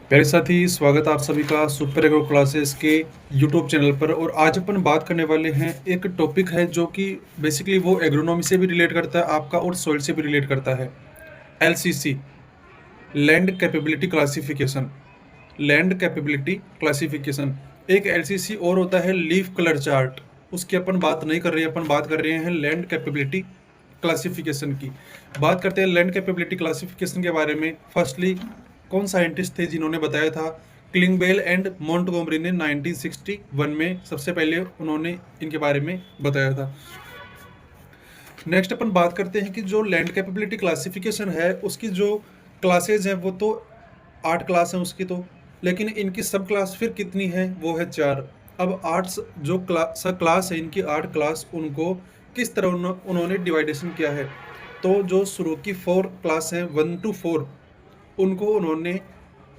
प्यारे साथी, स्वागत आप सभी का सुपर एग्रो क्लासेस के यूट्यूब चैनल पर। और आज अपन बात करने वाले हैं, एक टॉपिक है जो कि बेसिकली वो एग्रोनॉमी से भी रिलेट करता है आपका और सॉइल से भी रिलेट करता है। LCC, land capability classification. Land capability classification. एक एलसीसी और होता है लीफ कलर चार्ट, उसकी अपन बात नहीं कर रहे हैं। अपन बात कर रहे हैं लैंड कैपेबिलिटी क्लासिफिकेशन की। बात करते हैं लैंड कैपेबिलिटी क्लासिफिकेशन के बारे में। फर्स्टली, कौन साइंटिस्ट थे जिन्होंने बताया था? क्लिंगबेल एंड मोंटगोमरी ने 1961 में सबसे पहले उन्होंने इनके बारे में बताया था। नेक्स्ट अपन बात करते हैं कि जो लैंड कैपेबिलिटी क्लासिफिकेशन है उसकी जो क्लासेज हैं वो तो 8 क्लास हैं उसकी तो, लेकिन इनकी सब क्लास फिर कितनी है? वो है 4। अब 8 जो सब क्लास है इनकी 8 क्लास, उनको किस तरह उन्होंने डिवाइडेशन किया है? तो जो शुरू की 4 क्लास हैं 1 to 4, उनको उन्होंने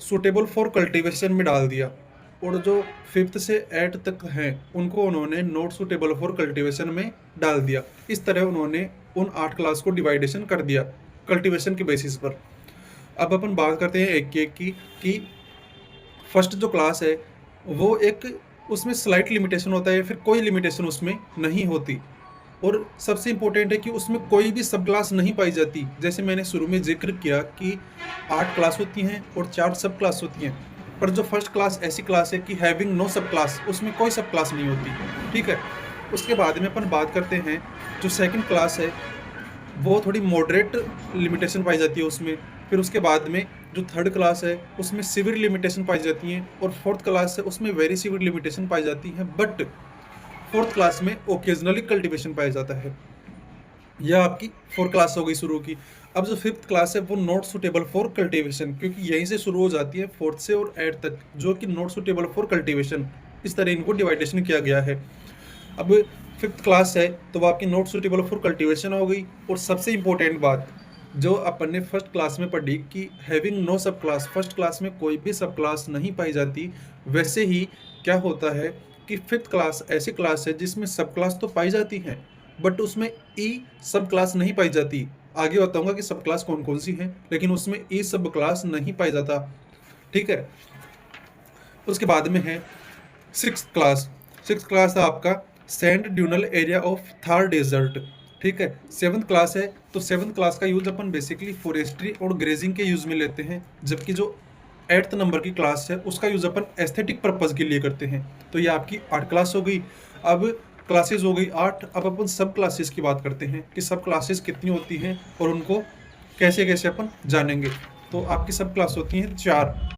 सूटेबल फॉर कल्टीवेशन में डाल दिया। और जो 5th से 8 तक हैं उनको उन्होंने नॉट सूटेबल फॉर कल्टीवेशन में डाल दिया। इस तरह उन्होंने उन 8 क्लास को डिवाइडेशन कर दिया कल्टीवेशन के बेसिस पर। अब अपन बात करते हैं एक एक की कि फर्स्ट जो क्लास है वो एक, उसमें स्लाइट लिमिटेशन होता है, फिर कोई लिमिटेशन उसमें नहीं होती। और सबसे इम्पोर्टेंट है कि उसमें कोई भी सब क्लास नहीं पाई जाती। जैसे मैंने शुरू में जिक्र किया कि 8 क्लास होती हैं और 4 सब क्लास होती हैं, पर जो फर्स्ट क्लास ऐसी क्लास है कि हैविंग नो सब क्लास, उसमें कोई सब क्लास नहीं होती। ठीक है। उसके बाद में अपन बात करते हैं जो सेकंड क्लास है, वो थोड़ी मॉडरेट लिमिटेशन पाई जाती है उसमें। फिर उसके बाद में जो थर्ड क्लास है उसमें सीवियर लिमिटेशन पाई जाती हैं, और फोर्थ क्लास है उसमें वेरी सीवियर लिमिटेशन पाई जाती है। बट फोर्थ क्लास में ओकेजनली कल्टीवेशन पाया जाता है। यह आपकी 4 क्लास हो गई शुरू की। अब जो 5th क्लास है वो नॉट सुटेबल फॉर कल्टीवेशन, क्योंकि यहीं से शुरू हो जाती है 4th से और 8 तक, जो कि नॉट सुटेबल फॉर कल्टीवेशन। इस तरह इनको डिवाइडेशन किया गया है। अब 5th क्लास है तो वो आपकी नॉट सुटेबल फॉर कल्टीवेशन हो गई। और सबसे इंपॉर्टेंट बात जो अपन ने फर्स्ट क्लास में पढ़ी कि हैविंग नो सब क्लास, फर्स्ट क्लास में कोई भी सब क्लास नहीं पाई जाती। वैसे ही क्या होता है कि 5th क्लास ऐसी क्लास है जिसमें सब क्लास तो पाई जाती हैं, बट उसमें ई सब क्लास नहीं पाई जाती। आगे बताऊंगा कि सब क्लास कौन कौन सी हैं, लेकिन उसमें ई सब क्लास नहीं पाई जाता। ठीक है। उसके बाद में है 6th क्लास। 6th क्लास है आपका sand dunal area of Thar desert. ठीक है। 7th क्लास है तो 7th क्लास का यूज अपन बेसिकली फॉरेस्ट्री और ग्रेजिंग के यूज में लेते हैं, जबकि जो 8th नंबर की क्लास है उसका यूज अपन एस्थेटिक पर्पज के लिए करते हैं। तो ये आपकी 8 क्लास हो गई। अब क्लासेस हो गई 8। अब अपन सब क्लासेस की बात करते हैं कि सब क्लासेस कितनी होती हैं और उनको कैसे कैसे अपन जानेंगे। तो आपकी सब क्लास होती हैं 4।